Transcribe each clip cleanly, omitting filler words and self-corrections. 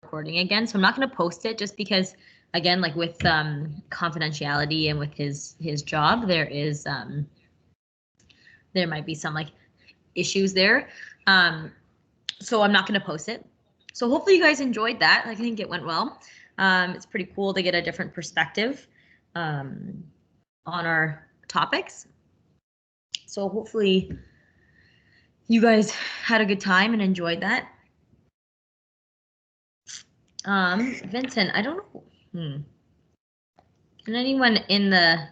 recording again, so I'm not going to post it just because, again, like with confidentiality and with his job, there might be some like issues there. So I'm not going to post it. So hopefully you guys enjoyed that. I think it went well. It's pretty cool to get a different perspective on our topics. So hopefully you guys had a good time and enjoyed that. Vincent, I don't know. Can anyone in the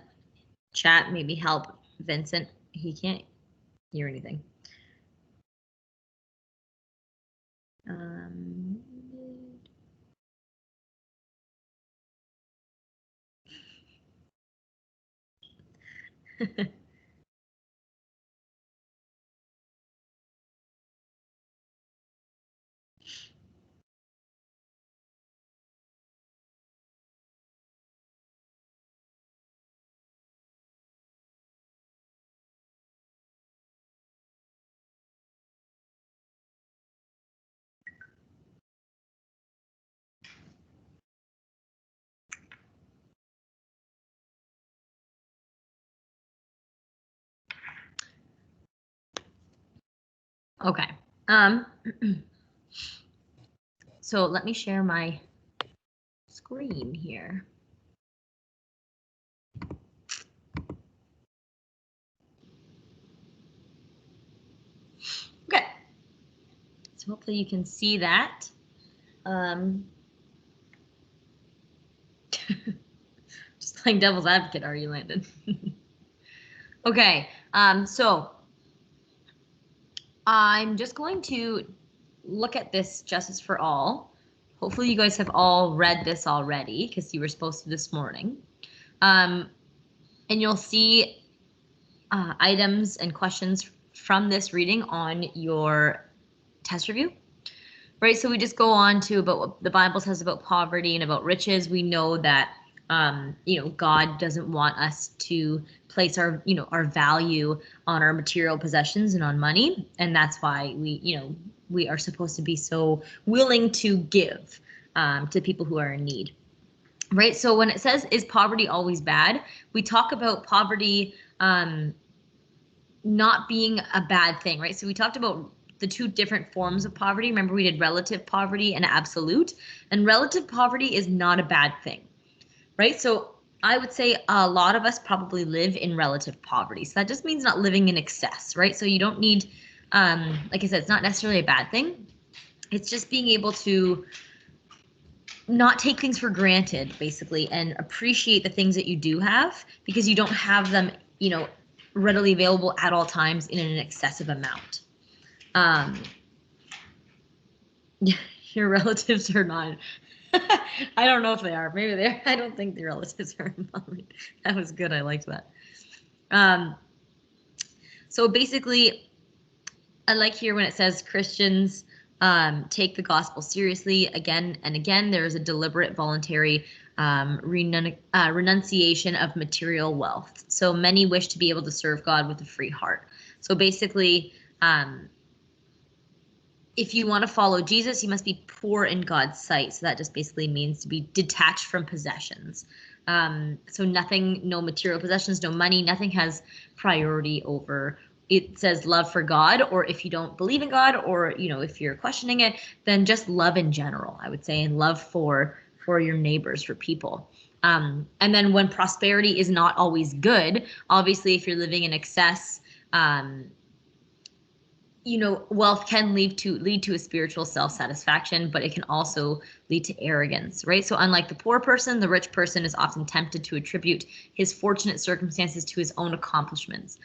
chat maybe help Vincent? He can't hear anything. Okay. So let me share my screen here. Okay. So hopefully you can see that. Just playing devil's advocate, are you, Landon? Okay. So I'm just going to look at this Justice for All. Hopefully you guys have all read this already because you were supposed to this morning. And you'll see items and questions from this reading on your test review. Right, so we just go on to about what the Bible says about poverty and about riches. We know that God doesn't want us to place our value on our material possessions and on money, and that's why we are supposed to be so willing to give to people who are in need. Right, so when it says, is poverty always bad? We talk about poverty not being a bad thing, right? So we talked about the two different forms of poverty. Remember, we did relative poverty and absolute, and relative poverty is not a bad thing, right? So I would say a lot of us probably live in relative poverty. So that just means not living in excess, right? So you don't need, like I said, it's not necessarily a bad thing. It's just being able to not take things for granted, basically, and appreciate the things that you do have because you don't have them, readily available at all times in an excessive amount. Your relatives are not. I don't know if they are. Maybe they are. I don't think the relatives are involved. That was good. I liked that. So basically, I like here when it says Christians take the gospel seriously again and again. There is a deliberate, voluntary renunciation of material wealth. So many wish to be able to serve God with a free heart. So basically, if you want to follow Jesus, you must be poor in God's sight. So that just basically means to be detached from possessions. So nothing, no material possessions, no money, nothing has priority over. It says love for God, or if you don't believe in God, or if you're questioning it, then just love in general, I would say, and love for your neighbors, for people. And then when prosperity is not always good, obviously, if you're living in excess, wealth can lead to a spiritual self-satisfaction, but it can also lead to arrogance, right? So unlike the poor person, the rich person is often tempted to attribute his fortunate circumstances to his own accomplishments,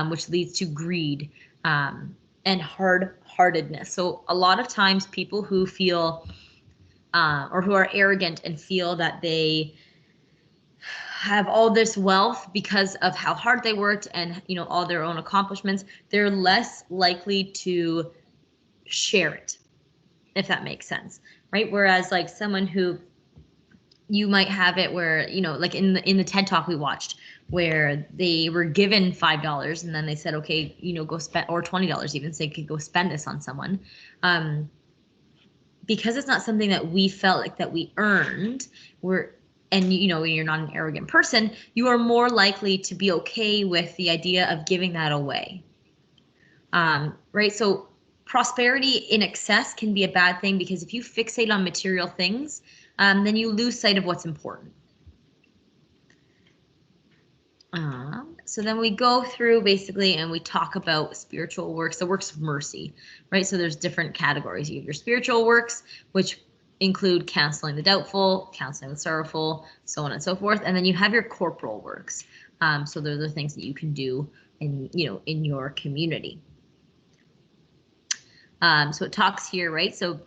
which leads to greed and hard-heartedness. So a lot of times people who feel or who are arrogant and feel that they have all this wealth because of how hard they worked and all their own accomplishments, they're less likely to share it, if that makes sense, right? Whereas like someone who you might have it where like in the TED Talk we watched, where they were given $5 and then they said, okay, go spend, or $20 even, say, could go spend this on someone, because it's not something that we felt like that we earned, and you know, when you're not an arrogant person, you are more likely to be okay with the idea of giving that away. Right? So prosperity in excess can be a bad thing, because if you fixate on material things, then you lose sight of what's important. So then we go through basically and we talk about spiritual works, the works of mercy, right? So there's different categories. You have your spiritual works, which include counseling the doubtful, counseling the sorrowful, so on and so forth. And then you have your corporal works. So those are the things that you can do in your community. So it talks here, right? So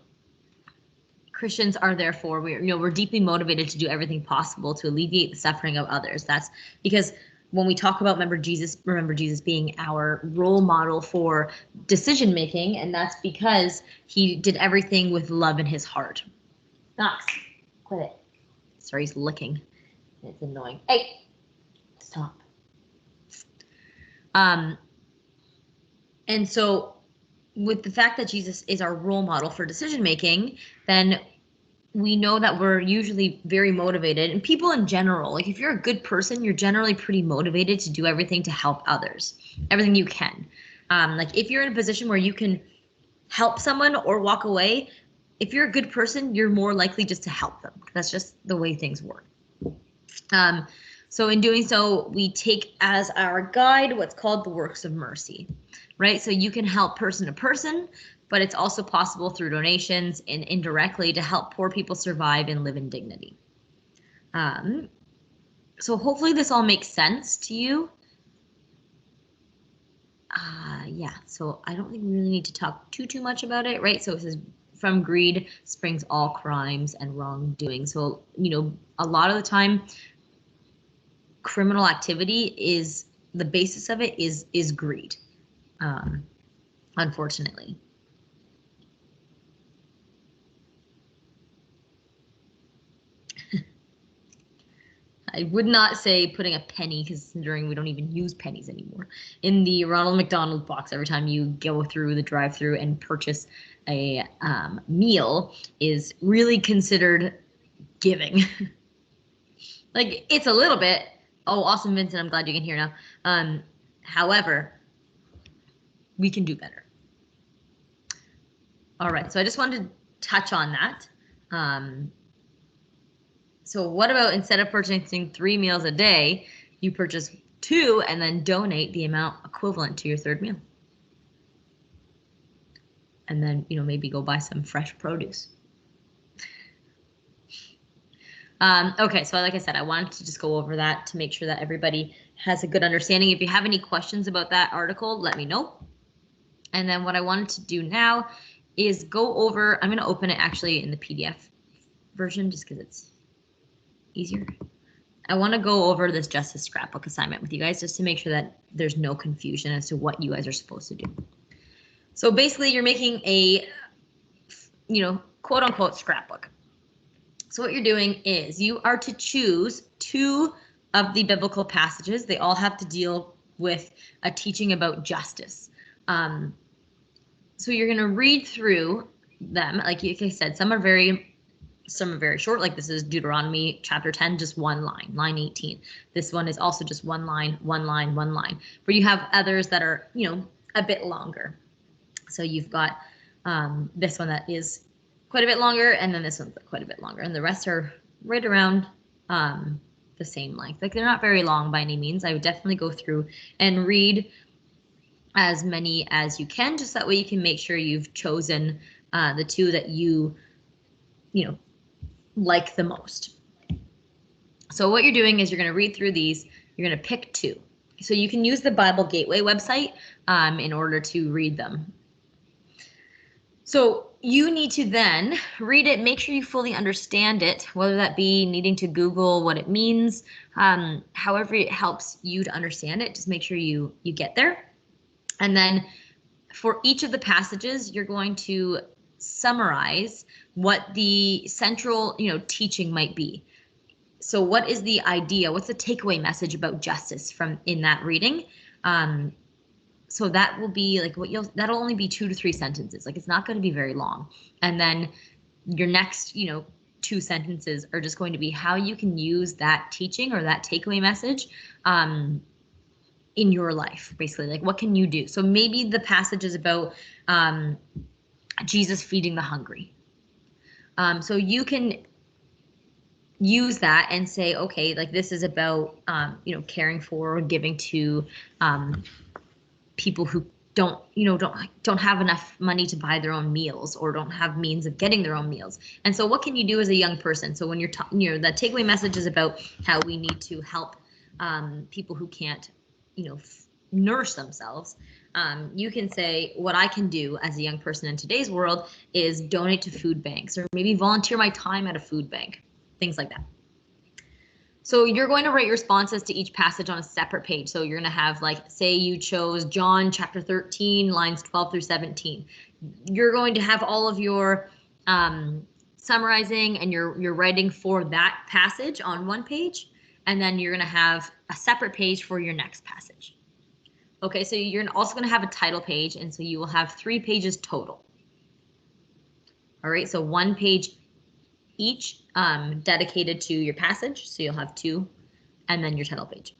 Christians are therefore, we're deeply motivated to do everything possible to alleviate the suffering of others. That's because when we talk about remember Jesus being our role model for decision making, and that's because he did everything with love in his heart. Knox, quit it. Sorry, he's licking. It's annoying. Hey, stop. And so with the fact that Jesus is our role model for decision making, then we know that we're usually very motivated, and people in general, like if you're a good person, you're generally pretty motivated to do everything to help others, everything you can. Like if you're in a position where you can help someone or walk away, if you're a good person, you're more likely just to help them. That's just the way things work. So in doing so, we take as our guide what's called the works of mercy, right? So you can help person to person, but it's also possible through donations and indirectly to help poor people survive and live in dignity. So hopefully this all makes sense to you. Yeah, so I don't think we really need to talk too much about it, right? So it says, from greed springs all crimes and wrongdoing. So, a lot of the time, criminal activity is the basis of it is greed, unfortunately. I would not say putting a penny, considering we don't even use pennies anymore, in the Ronald McDonald box every time you go through the drive-through and purchase a meal is really considered giving. Like, it's a little bit. Oh, awesome, Vincent, I'm glad you can hear now. However, we can do better. All right, so I just wanted to touch on that. So what about instead of purchasing 3 meals a day, you purchase 2 and then donate the amount equivalent to your 3rd meal? And then, maybe go buy some fresh produce. Okay, so like I said, I wanted to just go over that to make sure that everybody has a good understanding. If you have any questions about that article, let me know. And then what I wanted to do now is go over, I'm going to open it actually in the PDF version just because it's easier. I want to go over this justice scrapbook assignment with you guys just to make sure that there's no confusion as to what you guys are supposed to do. So basically you're making a, quote unquote scrapbook. So what you're doing is you are to choose 2 of the biblical passages. They all have to deal with a teaching about justice. So you're going to read through them. Like I said, some are very short. Like this is Deuteronomy chapter 10, just 1 line, line 18. This one is also just 1 line, 1 line, 1 line. But you have others that are, a bit longer. So you've got this one that is quite a bit longer, and then this one's quite a bit longer, and the rest are right around the same length. Like they're not very long by any means. I would definitely go through and read as many as you can, just that way you can make sure you've chosen the 2 that you like the most. So what you're doing is you're going to read through these. You're going to pick 2. So you can use the Bible Gateway website in order to read them. So you need to then read it, make sure you fully understand it, whether that be needing to Google what it means, however it helps you to understand it, just make sure you get there. And then for each of the passages, you're going to summarize what the central, teaching might be. So what is the idea? What's the takeaway message about justice from in that reading? So that will be like that'll only be 2 to 3 sentences. Like it's not going to be very long. And then your next, two sentences are just going to be how you can use that teaching or that takeaway message in your life, basically. Like, what can you do? So maybe the passage is about Jesus feeding the hungry. So you can use that and say, okay, like this is about, caring for or giving to people who don't have enough money to buy their own meals or don't have means of getting their own meals. And so what can you do as a young person? So when you're the takeaway message is about how we need to help people who can't, nourish themselves. You can say, what I can do as a young person in today's world is donate to food banks or maybe volunteer my time at a food bank, things like that. So you're going to write your responses to each passage on a separate page. So you're going to have, like, say you chose John chapter 13, lines 12 through 17. You're going to have all of your summarizing and your writing for that passage on one page. And then you're going to have a separate page for your next passage. Okay, so you're also going to have a title page. And so you will have 3 pages total. All right, so 1 page each dedicated to your passage. So you'll have 2 and then your title page.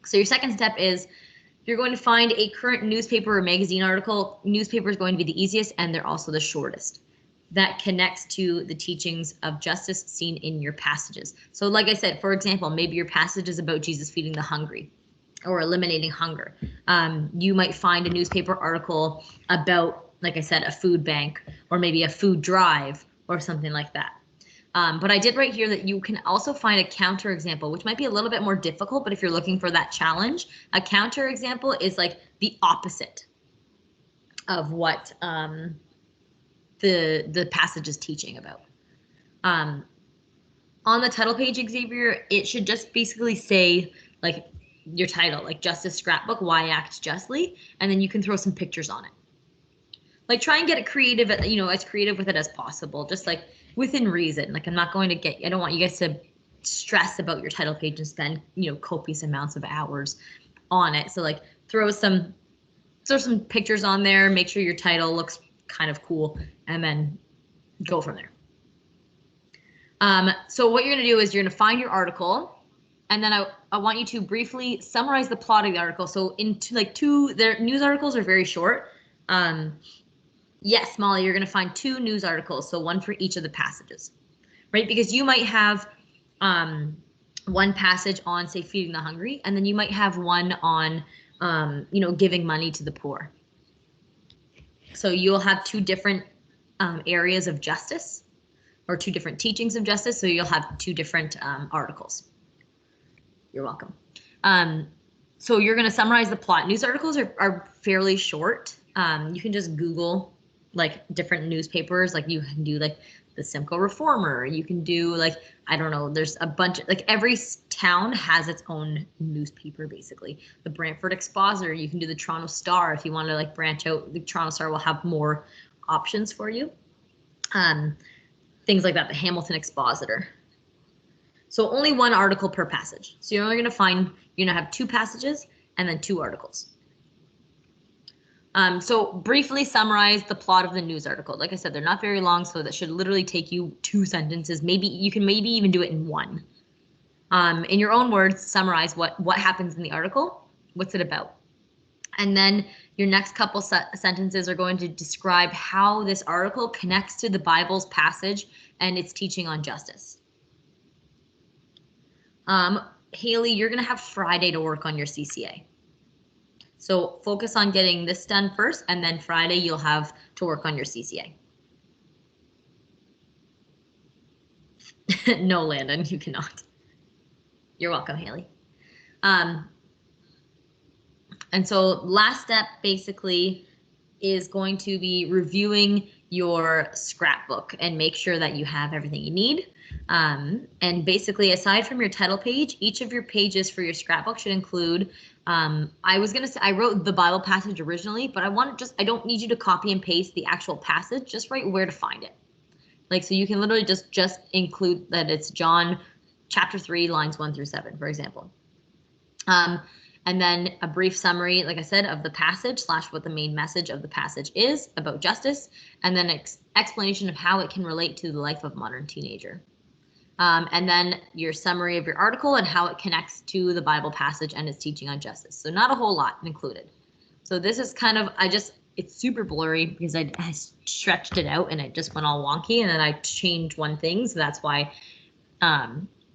So your second step is you're going to find a current newspaper or magazine article. Newspaper is going to be the easiest and they're also the shortest. That connects to the teachings of justice seen in your passages. So like I said, for example, maybe your passage is about Jesus feeding the hungry or eliminating hunger. You might find a newspaper article about, like I said, a food bank or maybe a food drive or something like that. But I did write here that you can also find a counter example, which might be a little bit more difficult, but if you're looking for that challenge, a counter example is like the opposite of what the passage is teaching about. On the title page, Xavier, it should just basically say, like, your title, like Justice Scrapbook, Why Act Justly, and then you can throw some pictures on it. Like, try and get it creative, as creative with it as possible, just like within reason. Like, I don't want you guys to stress about your title page and spend, copious amounts of hours on it. So like throw some pictures on there, make sure your title looks kind of cool, and then go from there. So what you're going to do is you're going to find your article, and then I want you to briefly summarize the plot of the article. So their news articles are very short. Yes, Molly, you're going to find 2 news articles, so 1 for each of the passages, right? Because you might have one passage on, say, feeding the hungry, and then you might have one on, giving money to the poor. So you'll have 2 different areas of justice or 2 different teachings of justice. So you'll have 2 different articles. You're welcome. So you're going to summarize the plot. News articles are fairly short. You can just Google like different newspapers. Like you can do like the Simcoe Reformer. You can do like, I don't know, there's a bunch of, like, every town has its own newspaper, basically. The Brantford Expositor, you can do the Toronto Star if you want to like branch out. The Toronto Star will have more options for you. Things like that, the Hamilton Expositor. So only 1 article per passage. So you're only going to have 2 passages and then 2 articles. So briefly summarize the plot of the news article. Like I said, they're not very long, so that should literally take you 2 sentences. Maybe you can even do it in 1. In your own words, summarize what happens in the article, what's it about. And then your next couple sentences are going to describe how this article connects to the Bible's passage and its teaching on justice. Haley, you're going to have Friday to work on your CCA. So focus on getting this done first, and then Friday you'll have to work on your CCA. No, Landon, you cannot. You're welcome, Haley. And so last step basically is going to be reviewing your scrapbook and make sure that you have everything you need. And basically, aside from your title page, each of your pages for your scrapbook should include, I was gonna say, I wrote the Bible passage originally, but I don't need you to copy and paste the actual passage, just write where to find it. Like, so you can literally just include that it's John chapter 3, lines 1 through 7, for example. And then a brief summary, like I said, of the passage / what the main message of the passage is about justice, and then explanation of how it can relate to the life of a modern teenager. And then your summary of your article and how it connects to the Bible passage and its teaching on justice. So not a whole lot included. So this is kind of, it's super blurry because I stretched it out and it just went all wonky, and then I changed one thing. So that's why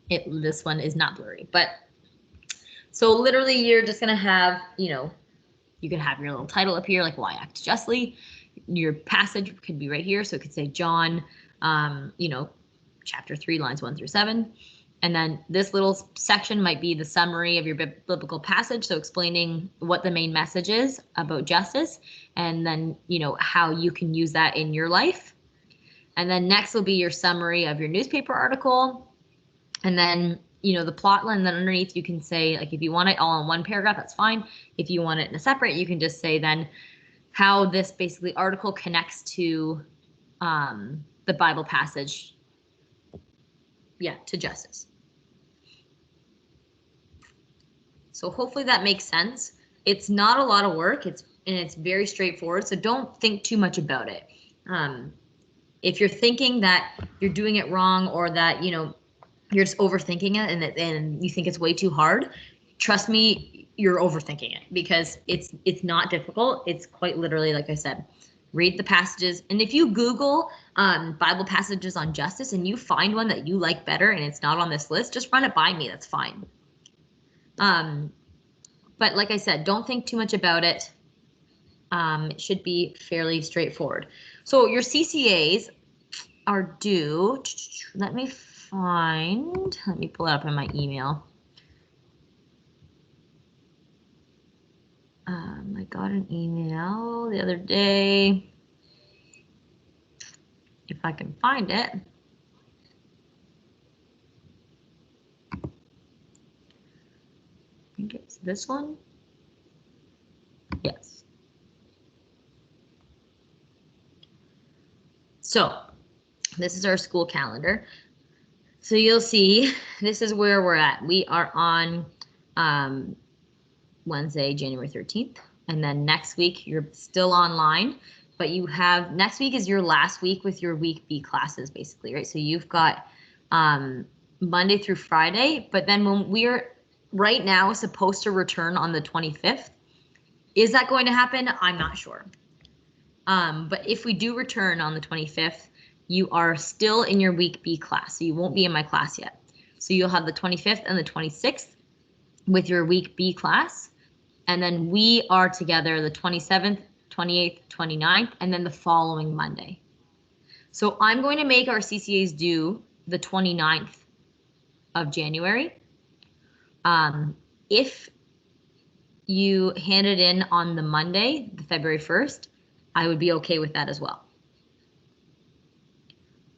this one is not blurry. But so literally you're just going to have, you can have your little title up here, like Why Act Justly. Your passage could be right here. So it could say John, chapter 3, lines 1 through 7. And then this little section might be the summary of your biblical passage. So explaining what the main message is about justice, and then, how you can use that in your life. And then next will be your summary of your newspaper article. And then, the plot line. Then underneath you can say, like, if you want it all in one paragraph, that's fine. If you want it in a separate, you can just say then how this basically article connects to the Bible passage. Yeah, to justice. So hopefully that makes sense. It's not a lot of work. It's very straightforward. So don't think too much about it. If you're thinking that you're doing it wrong, or that you're just overthinking it and you think it's way too hard, trust me, you're overthinking it, because it's not difficult. It's quite literally, like I said, read the passages. And if you Google Bible passages on justice and you find one that you like better and it's not on this list, just run it by me. That's fine. But like I said, don't think too much about it. It should be fairly straightforward. So your CCAs are due. Let me pull it up in my email. I got an email the other day. If I can find it. I think it's this one. Yes. So this is our school calendar. So you'll see this is where we're at. We are on Wednesday, January 13th. And then next week you're still online, but you have, next week is your last week with your week B classes, basically, right? So you've got Monday through Friday, but then when we're right now supposed to return on the 25th, is that going to happen? I'm not sure. But if we do return on the 25th, you are still in your week B class. So you won't be in my class yet. So you'll have the 25th and the 26th with your week B class. And then we are together the 27th, 28th, 29th, and then the following Monday. So I'm going to make our CCAs due the 29th of January. If you hand it in on the Monday, the February 1st, I would be okay with that as well.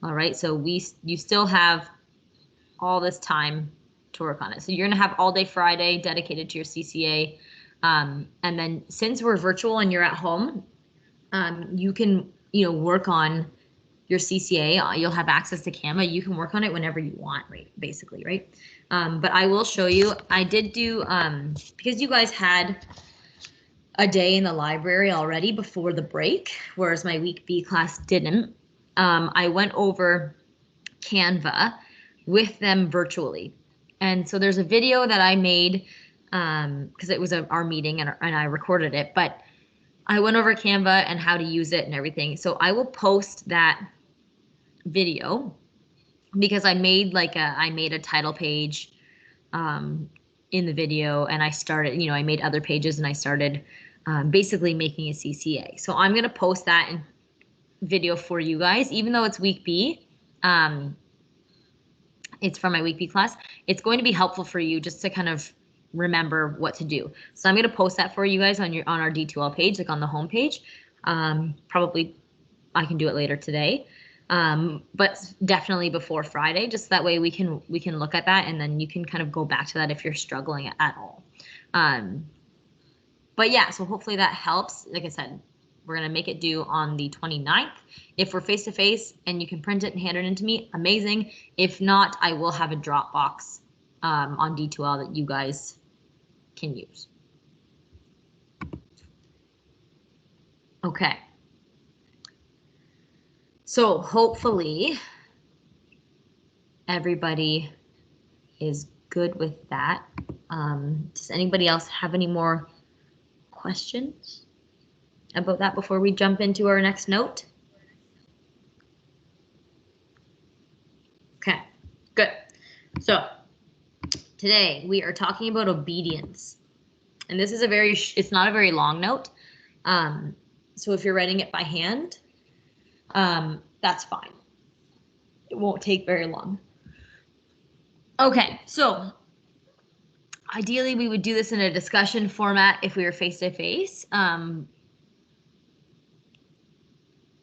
All right, so you still have all this time to work on it. So you're gonna have all day Friday dedicated to your CCA. And then since we're virtual and you're at home, you can, work on your CCA. You'll have access to Canva. You can work on it whenever you want, right? Basically, right? But I will show you, I did do, because you guys had a day in the library already before the break, whereas my week B class didn't. I went over Canva with them virtually. And so there's a video that I made because it was our meeting and I recorded it, but I went over Canva and how to use it and everything. So I will post that video because I made a title page in the video, and I started, I made other pages and I started basically making a CCA. So I'm going to post that in video for you guys, even though it's week B. It's from my week B class. It's going to be helpful for you just to kind of remember what to do. So I'm going to post that for you guys on our D2L page, like on the home page. Probably I can do it later today, but definitely before Friday, just that way we can look at that, and then you can kind of go back to that if you're struggling at all. But yeah, so hopefully that helps. Like I said, we're going to make it due on the 29th. If we're face-to-face and you can print it and hand it in to me, amazing. If not, I will have a Dropbox on D2L that you guys can use. Okay. So hopefully everybody is good with that. Does anybody else have any more questions about that before we jump into our next note? Okay, good. So today we are talking about obedience. And this is it's not a very long note. So if you're writing it by hand, that's fine. It won't take very long. Okay, so ideally we would do this in a discussion format if we were face to face.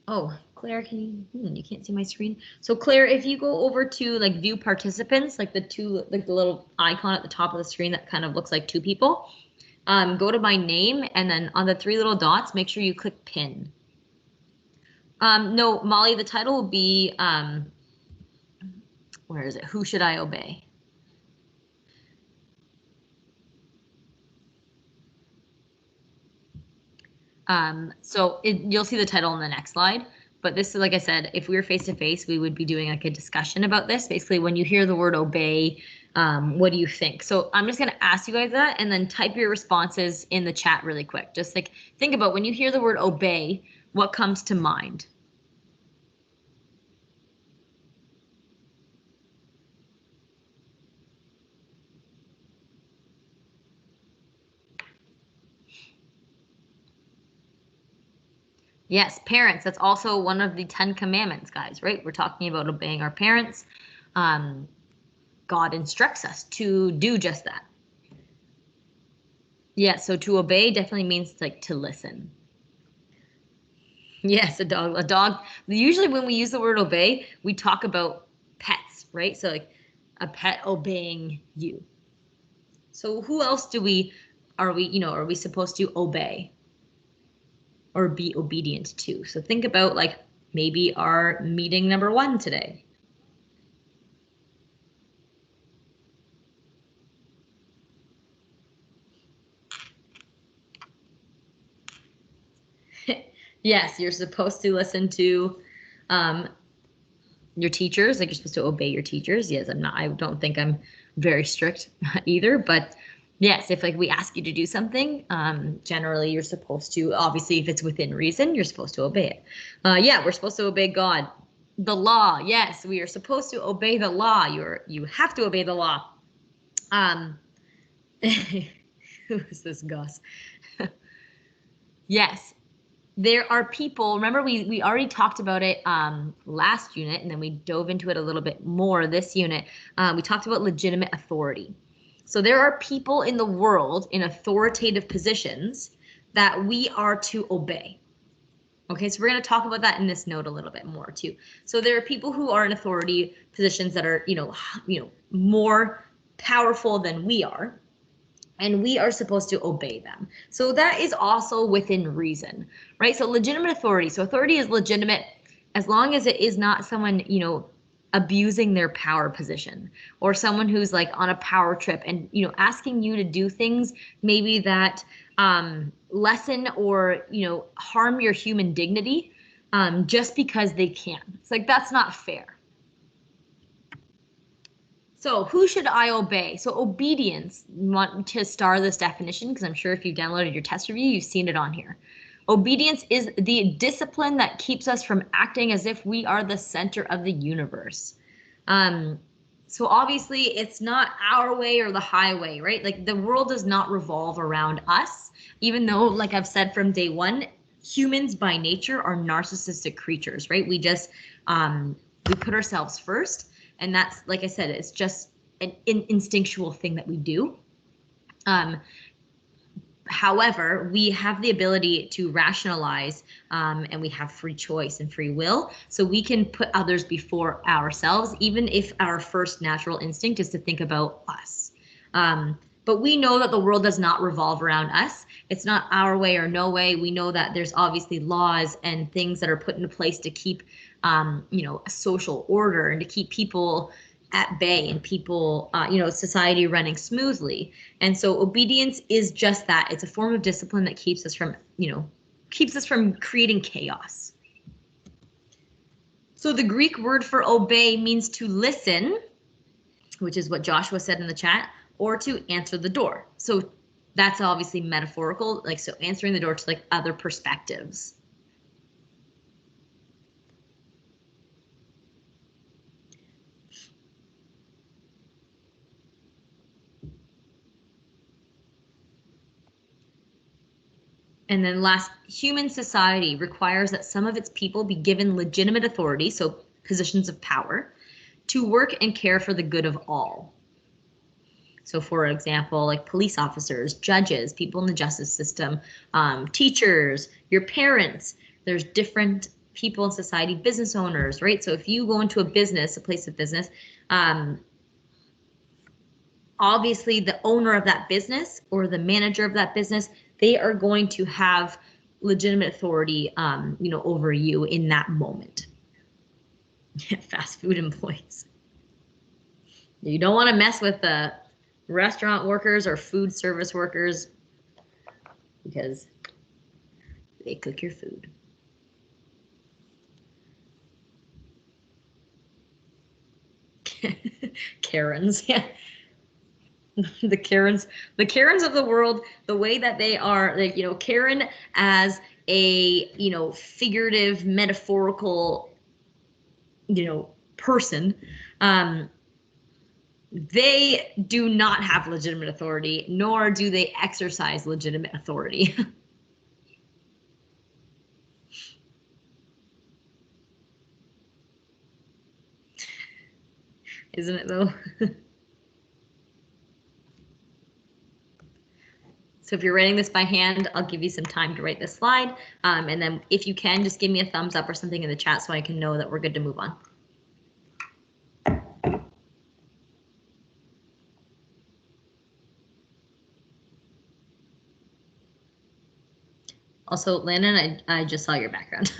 Oh, Claire, you can't see my screen. So Claire, if you go over to like view participants, like the little icon at the top of the screen that kind of looks like two people, go to my name and then on the three little dots, make sure you click pin. No, Molly, the title will be, where is it? Who should I obey? So you'll see the title on the next slide, but this is, like I said, if we were face to face, we would be doing like a discussion about this. Basically, when you hear the word obey, what do you think? So I'm just going to ask you guys that and then type your responses in the chat really quick. Just like think about when you hear the word obey, what comes to mind? Yes, parents. That's also one of the 10 commandments, guys, right? We're talking about obeying our parents. God instructs us to do just that. Yeah, so to obey definitely means like to listen. Yes, a dog. A dog. Usually when we use the word obey, we talk about pets, right? So like a pet obeying you. So who else are we supposed to obey or be obedient to? So think about like maybe our meeting number 1 today. Yes, you're supposed to listen to your teachers. Like you're supposed to obey your teachers. Yes, I don't think I'm very strict either, but yes, if like we ask you to do something, generally you're supposed to, obviously if it's within reason, you're supposed to obey it. Yeah, we're supposed to obey God. The law. Yes, we are supposed to obey the law. You have to obey the law. Who is this Gus? Yes, there are people, remember we already talked about it last unit, and then we dove into it a little bit more this unit. We talked about legitimate authority. So there are people in the world in authoritative positions that we are to obey. Okay, so we're going to talk about that in this note a little bit more too. So there are people who are in authority positions that are, more powerful than we are, and we are supposed to obey them. So that is also within reason, right? So legitimate authority. So authority is legitimate as long as it is not someone, abusing their power position or someone who's like on a power trip and, asking you to do things maybe that lessen or, harm your human dignity just because they can. It's like, that's not fair. So who should I obey? So obedience, you want to star this definition because I'm sure if you've downloaded your test review, you've seen it on here. Obedience is the discipline that keeps us from acting as if we are the center of the universe. So obviously it's not our way or the highway, right? Like the world does not revolve around us, even though, like I've said from day one, humans by nature are narcissistic creatures, right? We just, we put ourselves first. And that's, like I said, it's just an instinctual thing that we do. However, we have the ability to rationalize and we have free choice and free will. So we can put others before ourselves, even if our first natural instinct is to think about us. But we know that the world does not revolve around us. It's not our way or no way. We know that there's obviously laws and things that are put into place to keep a social order and to keep people at bay and people, society running smoothly. And so obedience is just that. It's a form of discipline that keeps us from creating chaos. So the Greek word for obey means to listen, which is what Joshua said in the chat, or to answer the door. So that's obviously metaphorical, like, so answering the door to like other perspectives. And then last, human society requires that some of its people be given legitimate authority, so positions of power, to work and care for the good of all. So for example, like police officers, judges, people in the justice system, teachers, your parents, there's different people in society, business owners, right? So if you go into a business, a place of business, obviously the owner of that business or the manager of that business, they are going to have legitimate authority, over you in that moment. Fast food employees. You don't want to mess with the restaurant workers or food service workers because they cook your food. Karens, yeah. The Karens of the world, the way that they are, like, Karen as a, figurative, metaphorical, person, they do not have legitimate authority, nor do they exercise legitimate authority. Isn't it though? So if you're writing this by hand, I'll give you some time to write this slide. And then if you can, just give me a thumbs up or something in the chat so I can know that we're good to move on. Also, Landon, I just saw your background.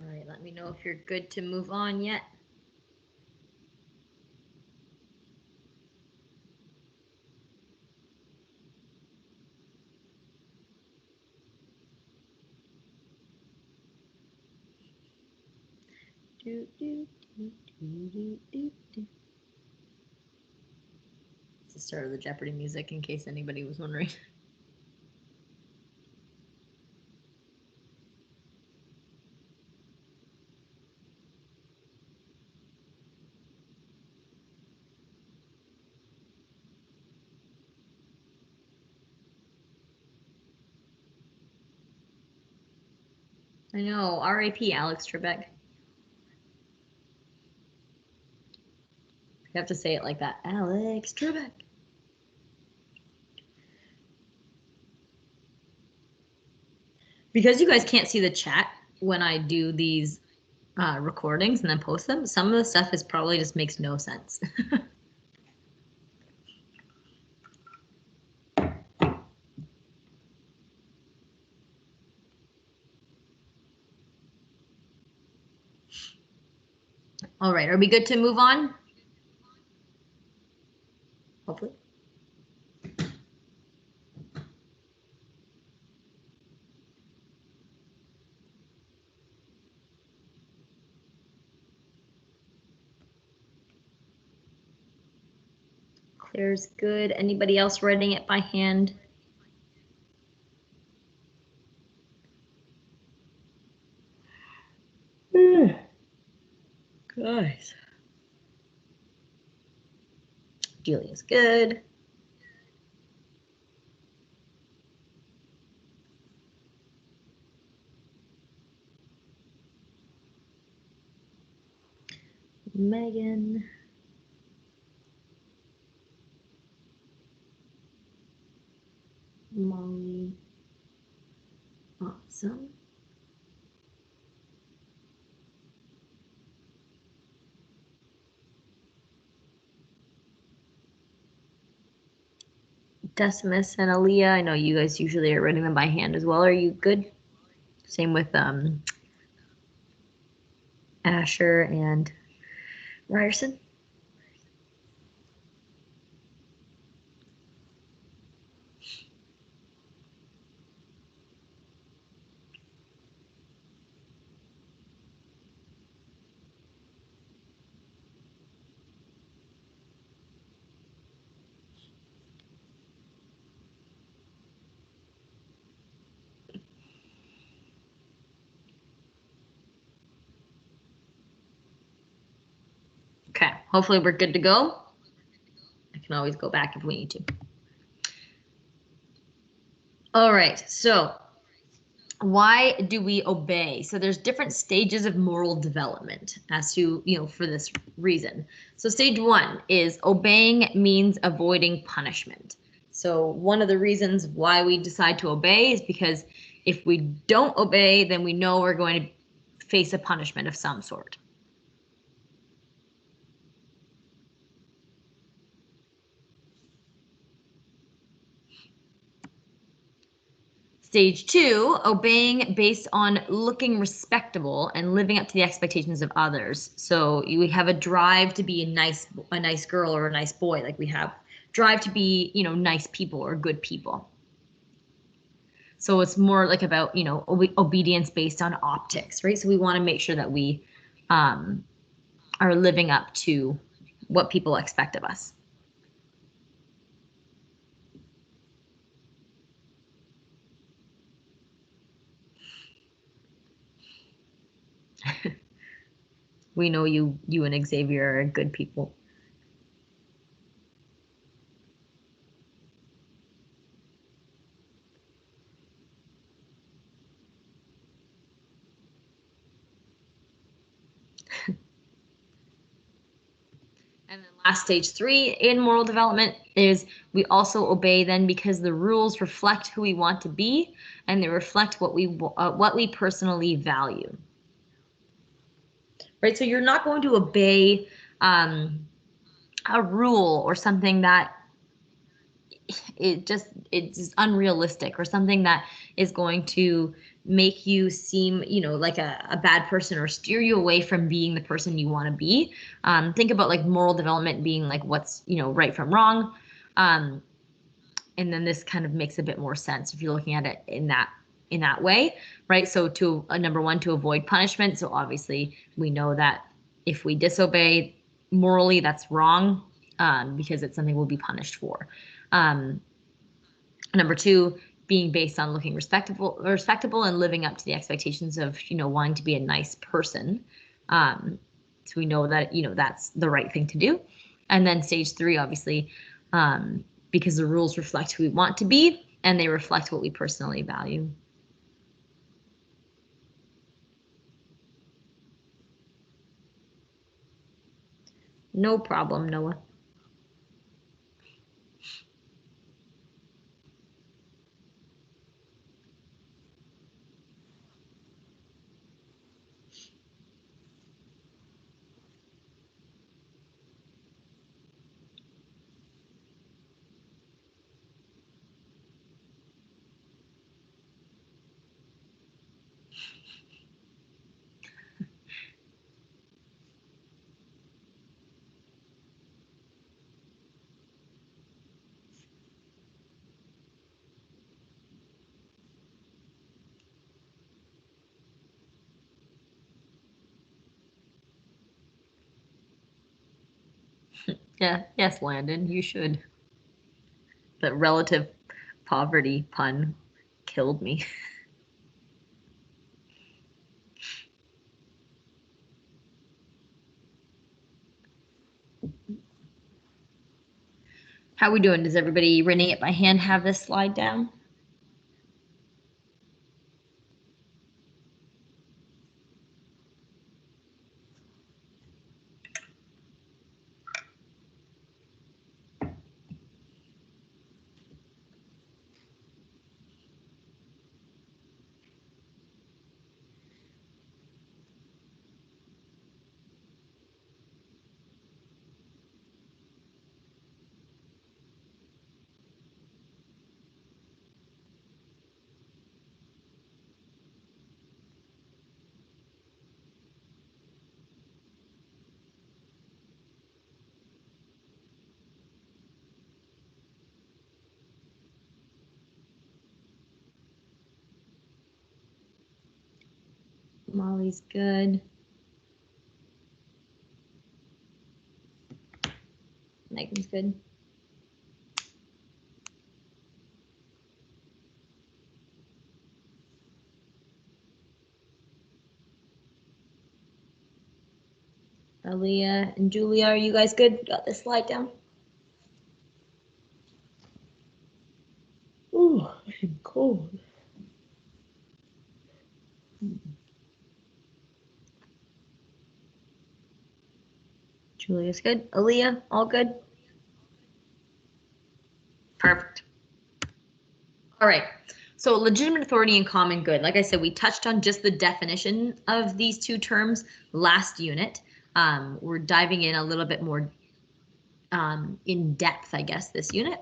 All right, let me know if you're good to move on yet. It's the start of the Jeopardy music, in case anybody was wondering. I know, R.I.P. Alex Trebek. You have to say it like that, Alex Trebek. Because you guys can't see the chat when I do these recordings and then post them. Some of the stuff is probably just makes no sense. All right, are we good to move on? Hopefully. Claire's good. Anybody else writing it by hand? Guys. Julia's good. Megan. Molly. Awesome. Decimus and Aaliyah. I know you guys usually are writing them by hand as well. Are you good? Same with Asher and Ryerson. Okay, hopefully we're good to go. I can always go back if we need to. All right, so why do we obey? So there's different stages of moral development as to, for this reason. So stage one is obeying means avoiding punishment. So one of the reasons why we decide to obey is because if we don't obey, then we know we're going to face a punishment of some sort. Stage two, obeying based on looking respectable and living up to the expectations of others. So we have a drive to be a nice girl or a nice boy, like we have drive to be, nice people or good people. So it's more like about, obedience based on optics, right? So we want to make sure that we are living up to what people expect of us. We know you and Xavier are good people. And then last stage three in moral development is we also obey then because the rules reflect who we want to be and they reflect what we personally value. Right, so you're not going to obey a rule or something that it's unrealistic or something that is going to make you seem like a bad person or steer you away from being the person you want to be. Think about like moral development being like what's right from wrong, and then this kind of makes a bit more sense if you're looking at it in that way, right? So to number one, to avoid punishment. So obviously we know that if we disobey morally, that's wrong, because it's something we'll be punished for. Number two, being based on looking respectable and living up to the expectations of, wanting to be a nice person. So we know that, that's the right thing to do. And then stage three, obviously, because the rules reflect who we want to be and they reflect what we personally value. No problem, Noah. Yeah, yes, Landon, you should. The relative poverty pun killed me. How we doing? Does everybody renting it by hand have this slide down? Molly's good. Megan's good. Aaliyah and Julia, are you guys good? Got this slide down? Ooh, I'm cold. Julia's good. Aaliyah, all good? Perfect. All right. So legitimate authority and common good. Like I said, we touched on just the definition of these two terms last unit. We're diving in a little bit more in depth, I guess, this unit.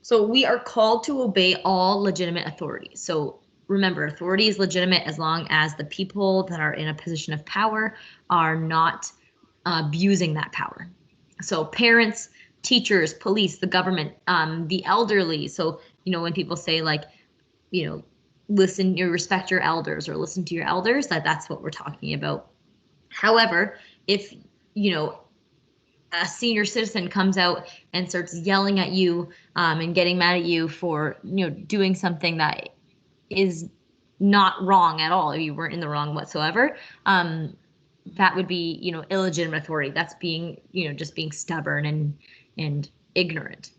So we are called to obey all legitimate authority. So remember, authority is legitimate as long as the people that are in a position of power are not abusing that power. So parents, teachers, police, the government, the elderly. So, when people say like, listen, you respect your elders or listen to your elders, that's what we're talking about. However, if, a senior citizen comes out and starts yelling at you and getting mad at you for doing something that is not wrong at all, you weren't in the wrong whatsoever, that would be illegitimate authority. That's being just being stubborn and ignorant.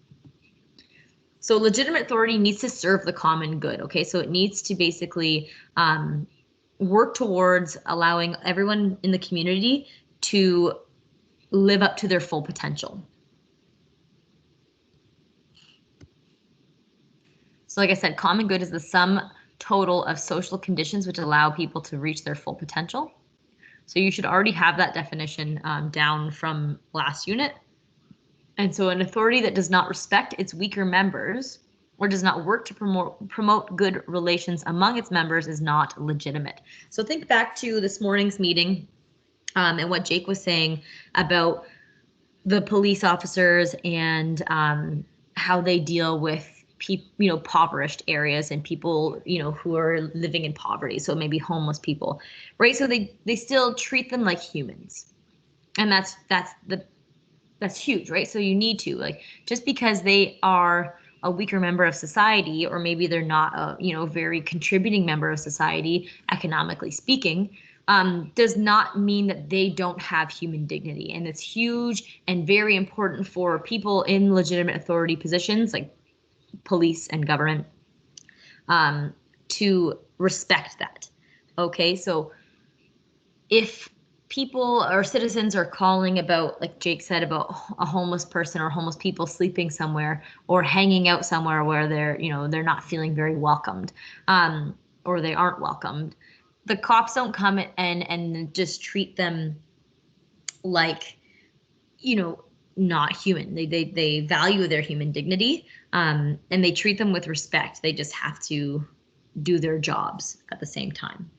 So legitimate authority needs to serve the common good. Okay, so it needs to basically work towards allowing everyone in the community to live up to their full potential. So like I said, common good is the sum total of social conditions which allow people to reach their full potential. So you should already have that definition down from last unit. And so an authority that does not respect its weaker members or does not work to promote good relations among its members is not legitimate. So think back to this morning's meeting and what Jake was saying about the police officers and how they deal with impoverished areas and people who are living in poverty, so maybe homeless people, right? So they still treat them like humans, and that's huge, right? So you need to, like, just because they are a weaker member of society, or maybe they're not a very contributing member of society economically speaking, does not mean that they don't have human dignity. And it's huge and very important for people in legitimate authority positions like police and government to respect that. Okay, so if people or citizens are calling about, like Jake said, about a homeless person or homeless people sleeping somewhere or hanging out somewhere where they're not feeling very welcomed, or they aren't welcomed, the cops don't come and just treat them like not human. They value their human dignity, and they treat them with respect. They just have to do their jobs at the same time.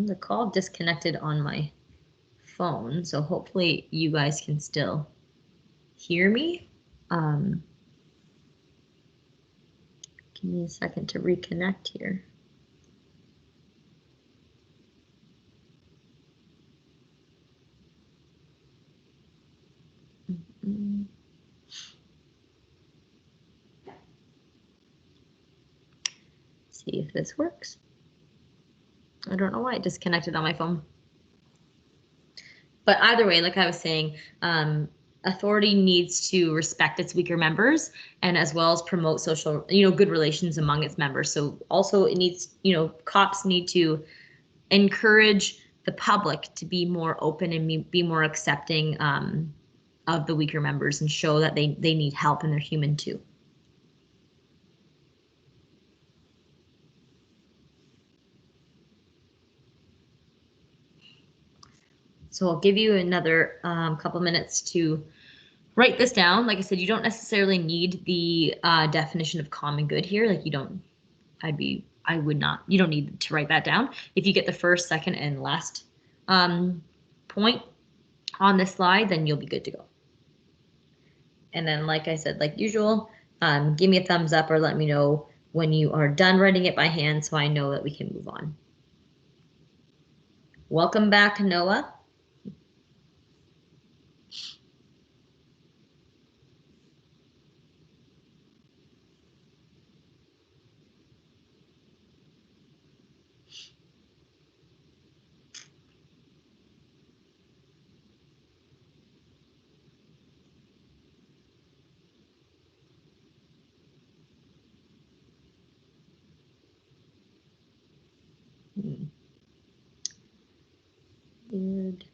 The call disconnected on my phone, so hopefully you guys can still hear me. Give me a second to reconnect here. see if this works. I don't know why it disconnected on my phone. But either way, like I was saying, authority needs to respect its weaker members and as well as promote social, good relations among its members. So also it needs, cops need to encourage the public to be more open and be more accepting of the weaker members and show that they need help and they're human too. So I'll give you another couple minutes to write this down. Like I said, you don't necessarily need the definition of common good here. Like you don't need to write that down. If you get the first, second, and last point on this slide, then you'll be good to go. And then, like I said, like usual, give me a thumbs up or let me know when you are done writing it by hand so I know that we can move on. Welcome back, Noah. Good.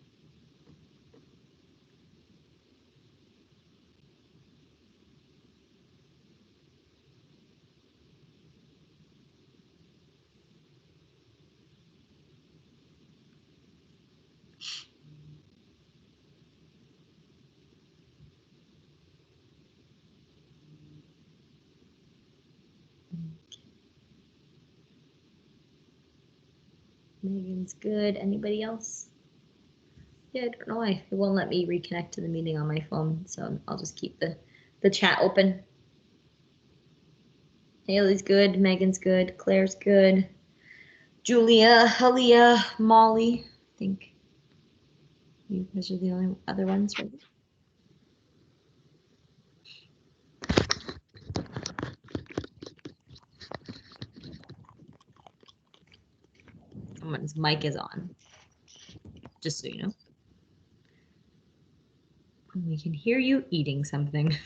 Megan's good. Anybody else? Yeah, I don't know why it won't let me reconnect to the meeting on my phone, so I'll just keep the chat open. Haley's good, Megan's good, Claire's good, Julia, Halia, Molly. I think you guys are the only other ones, right? Someone's mic is on, just so you know. We can hear you eating something.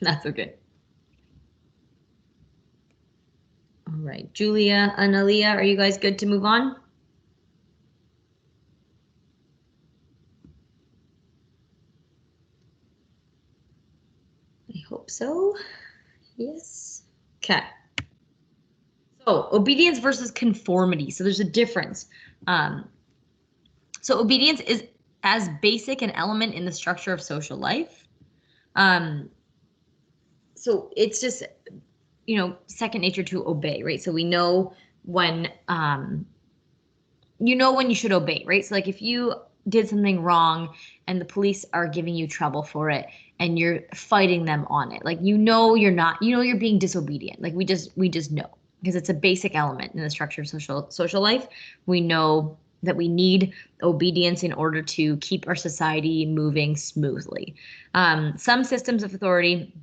That's okay. All right, Julia, Analia, are you guys good to move on? I hope so. Yes. Okay. So obedience versus conformity. So there's a difference. So obedience is as basic an element in the structure of social life. So it's just, second nature to obey, right? So we know when, when you should obey, right? So like if you did something wrong and the police are giving you trouble for it and you're fighting them on it, like, you're being disobedient. Like we just know, because it's a basic element in the structure of social life. We know that we need obedience in order to keep our society moving smoothly. Some systems of authority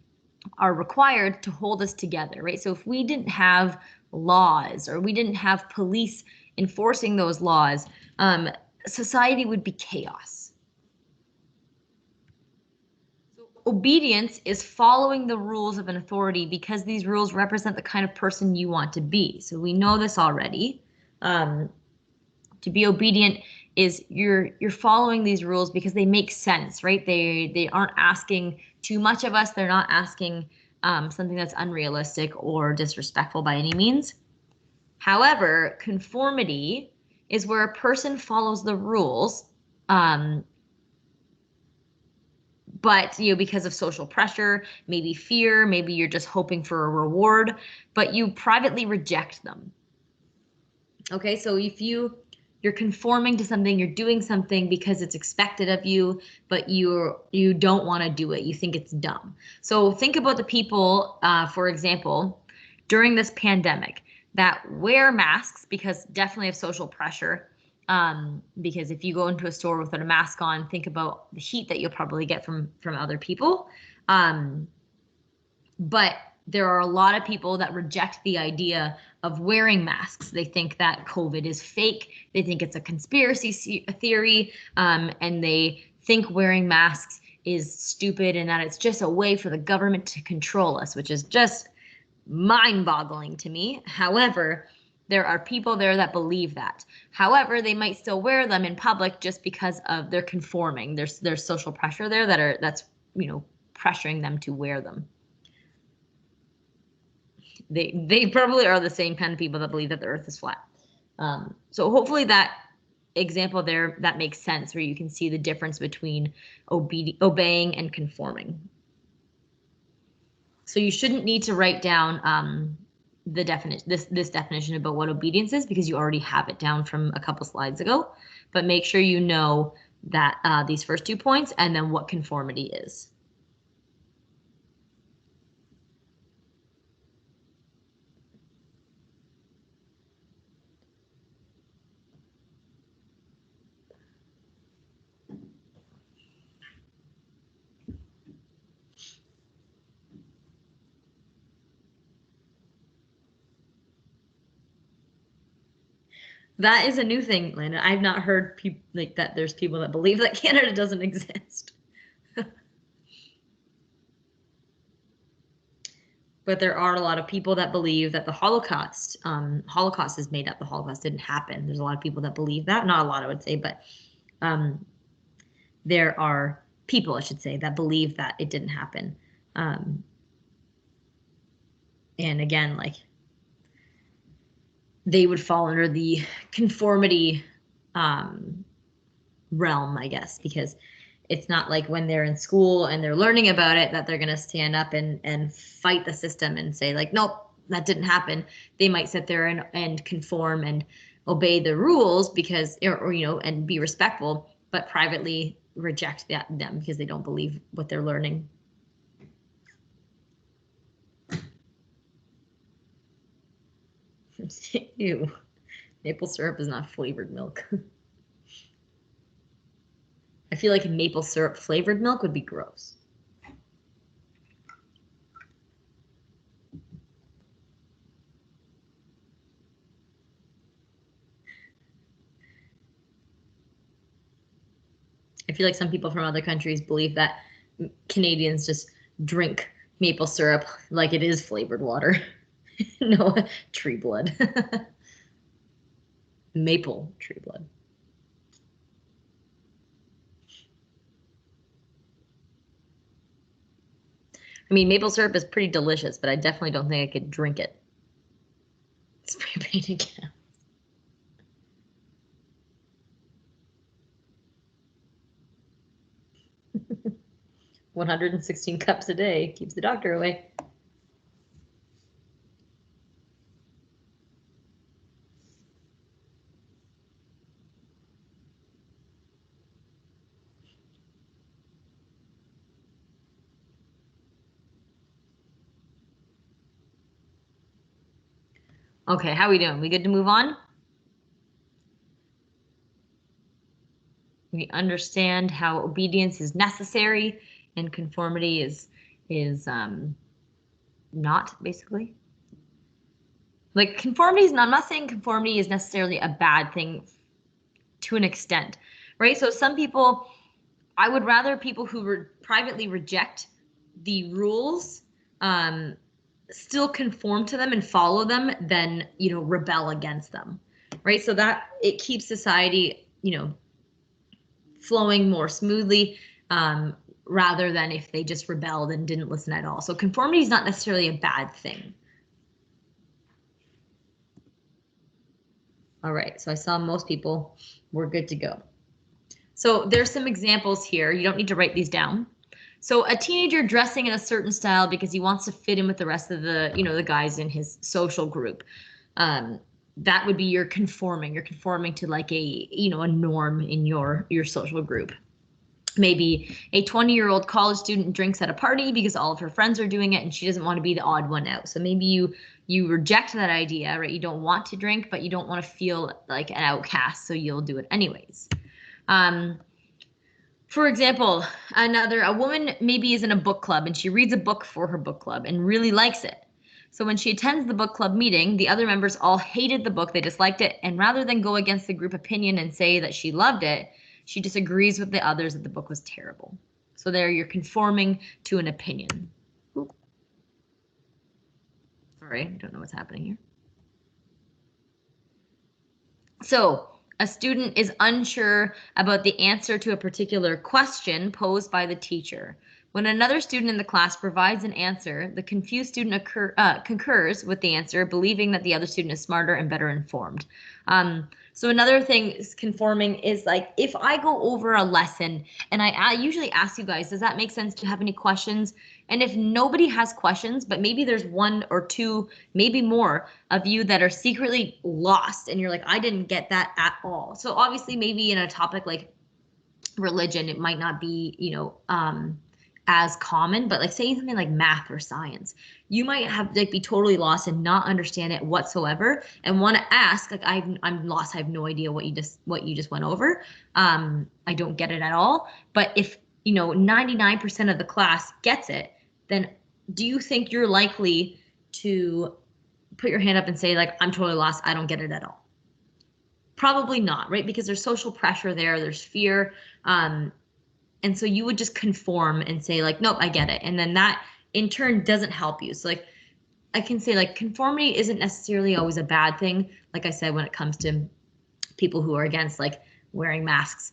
are required to hold us together, right? So if we didn't have laws or we didn't have police enforcing those laws, society would be chaos. So obedience is following the rules of an authority because these rules represent the kind of person you want to be. So we know this already. To be obedient is you're following these rules because they make sense, right? They aren't asking too much of us. They're not asking something that's unrealistic or disrespectful by any means. However, conformity is where a person follows the rules, but because of social pressure, maybe fear, maybe you're just hoping for a reward, but you privately reject them. Okay, so if you're conforming to something, you're doing something because it's expected of you, but you don't want to do it. You think it's dumb. So think about the people, for example, during this pandemic that wear masks because definitely of social pressure, Because if you go into a store without a mask on, think about the heat that you'll probably get from other people. But there are a lot of people that reject the idea of wearing masks. They think that COVID is fake. They think it's a conspiracy theory, and they think wearing masks is stupid and that it's just a way for the government to control us, which is just mind-boggling to me. However, there are people there that believe that. However, they might still wear them in public just because of their conforming. There's social pressure there that's pressuring them to wear them. They probably are the same kind of people that believe that the earth is flat. So hopefully that example there, that makes sense, where you can see the difference between obeying and conforming. So you shouldn't need to write down the definition, this definition about what obedience is, because you already have it down from a couple slides ago. But make sure you know that these first 2 points and then what conformity is. That is a new thing, Landon. I've not heard people like that. There's people that believe that Canada doesn't exist. But there are a lot of people that believe that the Holocaust is made up. The Holocaust didn't happen. There's a lot of people that believe that. Not a lot, I would say, but there are people, I should say, that believe that it didn't happen. And again, like, they would fall under the conformity realm, I guess, because it's not like when they're in school and they're learning about it that they're going to stand up and fight the system and say, like, nope, that didn't happen. They might sit there and conform and obey the rules because, or and be respectful, but privately reject them because they don't believe what they're learning. Ew, maple syrup is not flavored milk. I feel like maple syrup flavored milk would be gross. I feel like some people from other countries believe that Canadians just drink maple syrup like it is flavored water. No, tree blood. Maple tree blood. I mean, maple syrup is pretty delicious, but I definitely don't think I could drink it. Spray paint again. 116 cups a day keeps the doctor away. Okay, how are we doing? We good to move on? We understand how obedience is necessary and conformity is not, basically. Like, conformity is, I'm not saying conformity is necessarily a bad thing to an extent, right? So some people, I would rather people who privately reject the rules still conform to them and follow them than, rebel against them, right? So that it keeps society, flowing more smoothly, rather than if they just rebelled and didn't listen at all. So conformity is not necessarily a bad thing. All right, so I saw most people were good to go. So there's some examples here. You don't need to write these down. So a teenager dressing in a certain style because he wants to fit in with the rest of the, the guys in his social group. That would be your conforming. You're conforming to like a, a norm in your social group. Maybe a 20-year-old college student drinks at a party because all of her friends are doing it and she doesn't want to be the odd one out. So maybe you reject that idea, right? You don't want to drink, but you don't want to feel like an outcast, so you'll do it anyways. For example, a woman maybe is in a book club and she reads a book for her book club and really likes it. So when she attends the book club meeting, the other members all hated the book, they disliked it, and rather than go against the group opinion and say that she loved it, she disagrees with the others that the book was terrible. So there you're conforming to an opinion. Ooh. Sorry, I don't know what's happening here. So a student is unsure about the answer to a particular question posed by the teacher. When another student in the class provides an answer, the confused student concurs with the answer, believing that the other student is smarter and better informed. So another thing is conforming is like, if I go over a lesson and I usually ask you guys, does that make sense? Do you have any questions? And if nobody has questions, but maybe there's one or two, maybe more of you that are secretly lost and you're like, I didn't get that at all. So obviously maybe in a topic like religion, it might not be, as common, but like say something like math or science, you might have like be totally lost and not understand it whatsoever and want to ask, like, I'm lost, I have no idea what you just went over. I don't get it at all. But if 99% of the class gets it, then do you think you're likely to put your hand up and say, like, I'm totally lost, I don't get it at all? Probably not, right? Because there's social pressure there, there's fear. And so you would just conform and say, like, nope, I get it. And then that in turn doesn't help you. So like I can say, like, conformity isn't necessarily always a bad thing. Like I said, when it comes to people who are against like wearing masks,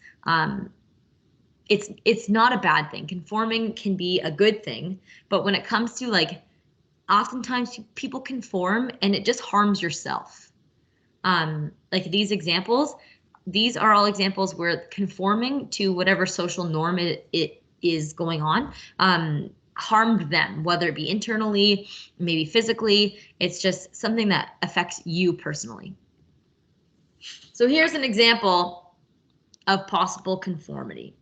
it's not a bad thing. Conforming can be a good thing. But when it comes to like, oftentimes people conform and it just harms yourself. Like these examples, these are all examples where conforming to whatever social norm it is going on harmed them, whether it be internally, maybe physically. It's just something that affects you personally. So here's an example of possible conformity.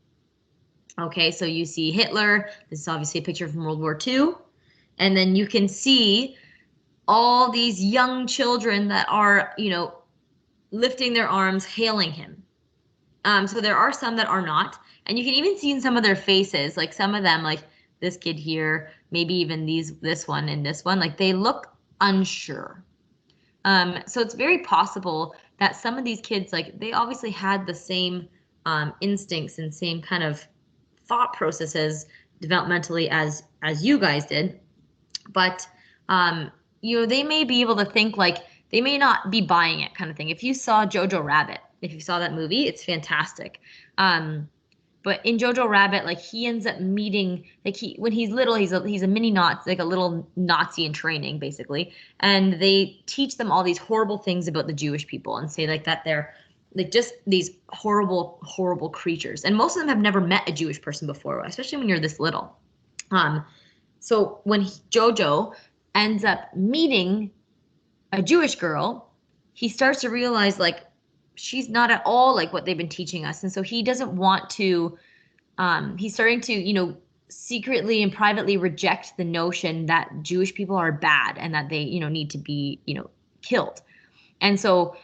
Okay, so you see Hitler. This is obviously a picture from World War II. And then you can see all these young children that are, lifting their arms, hailing him. So there are some that are not. And you can even see in some of their faces, like some of them, like this kid here, maybe even this one and this one, like they look unsure. So it's very possible that some of these kids, like they obviously had the same instincts and same kind of thought processes developmentally as you guys did. But, they may be able to think like, they may not be buying it kind of thing. If you saw Jojo Rabbit, if you saw that movie, it's fantastic. But in Jojo Rabbit, like he ends up meeting, like when he's little, he's a mini Nazi, like a little Nazi in training, basically. And they teach them all these horrible things about the Jewish people and say like that they're like just these horrible, horrible creatures. And most of them have never met a Jewish person before, especially when you're this little. So when Jojo ends up meeting a Jewish girl, he starts to realize like she's not at all like what they've been teaching us. And so he doesn't want to, he's starting to, secretly and privately reject the notion that Jewish people are bad and that they, need to be, killed. And so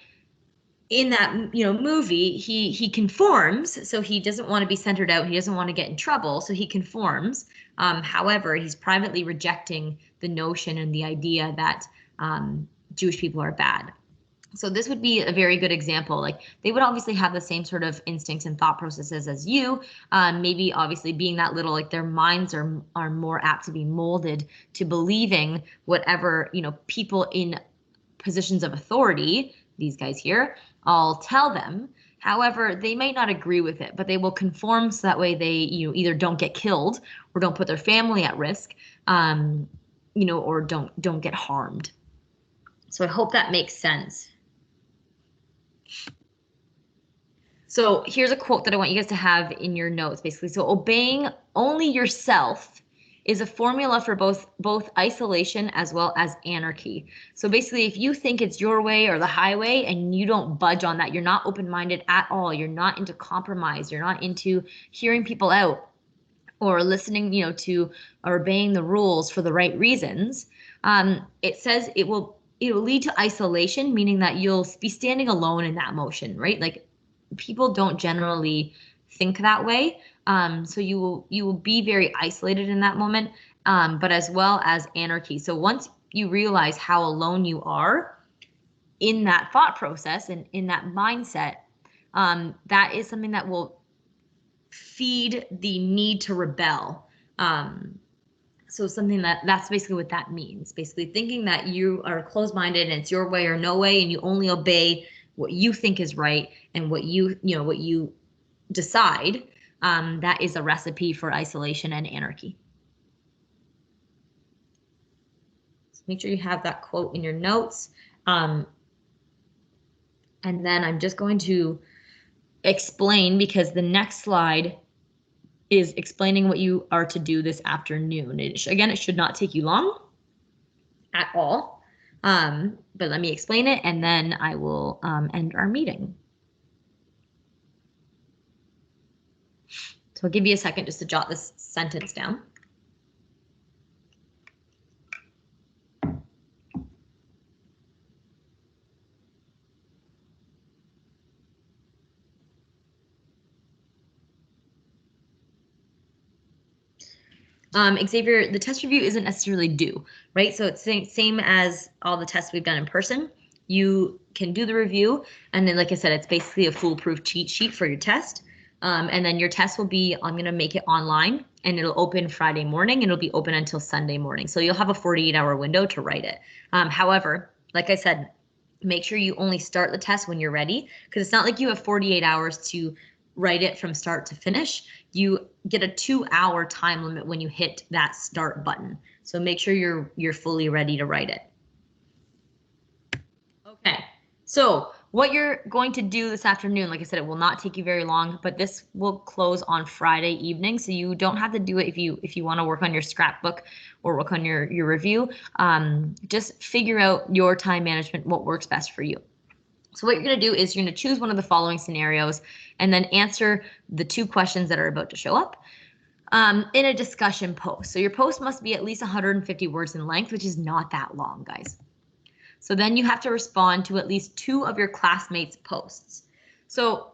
in that, movie, he conforms. So he doesn't want to be centered out. He doesn't want to get in trouble. So he conforms. However, he's privately rejecting the notion and the idea that Jewish people are bad. So this would be a very good example. Like they would obviously have the same sort of instincts and thought processes as you. Maybe obviously being that little, like their minds are more apt to be molded to believing whatever, people in positions of authority, these guys here, I'll tell them. However, they might not agree with it, but they will conform so that way they, either don't get killed or don't put their family at risk, or don't get harmed. So I hope that makes sense. So here's a quote that I want you guys to have in your notes, basically. So obeying only yourself is a formula for both isolation as well as anarchy. So basically, if you think it's your way or the highway and you don't budge on that, you're not open-minded at all, you're not into compromise, you're not into hearing people out or listening, to or obeying the rules for the right reasons, it says it will lead to isolation, meaning that you'll be standing alone in that motion, right? Like people don't generally think that way. So you will be very isolated in that moment, but as well as anarchy. So once you realize how alone you are in that thought process and in that mindset, that is something that will feed the need to rebel. So something that's basically what that means. Basically thinking that you are closed-minded and it's your way or no way, and you only obey what you think is right and what you decide. That is a recipe for isolation and anarchy. So make sure you have that quote in your notes. And then I'm just going to explain, because the next slide is explaining what you are to do this afternoon. Again, it should not take you long at all. But let me explain it, and then I will end our meeting. So I'll give you a second just to jot this sentence down. Xavier, the test review isn't necessarily due, right? So it's the same as all the tests we've done in person. You can do the review, and then, like I said, it's basically a foolproof cheat sheet for your test. And then your test will be, I'm going to make it online, and it'll open Friday morning, and it'll be open until Sunday morning. So you'll have a 48-hour window to write it. However, like I said, make sure you only start the test when you're ready, because it's not like you have 48 hours to write it from start to finish. You get a 2-hour time limit when you hit that start button. So make sure you're fully ready to write it. Okay, so what you're going to do this afternoon, like I said, it will not take you very long, but this will close on Friday evening, so you don't have to do it if you want to work on your scrapbook or work on your review. Just figure out your time management, what works best for you. So what you're going to do is you're going to choose one of the following scenarios and then answer the 2 questions that are about to show up in a discussion post. So your post must be at least 150 words in length, which is not that long, guys. So then you have to respond to at least 2 of your classmates' posts. So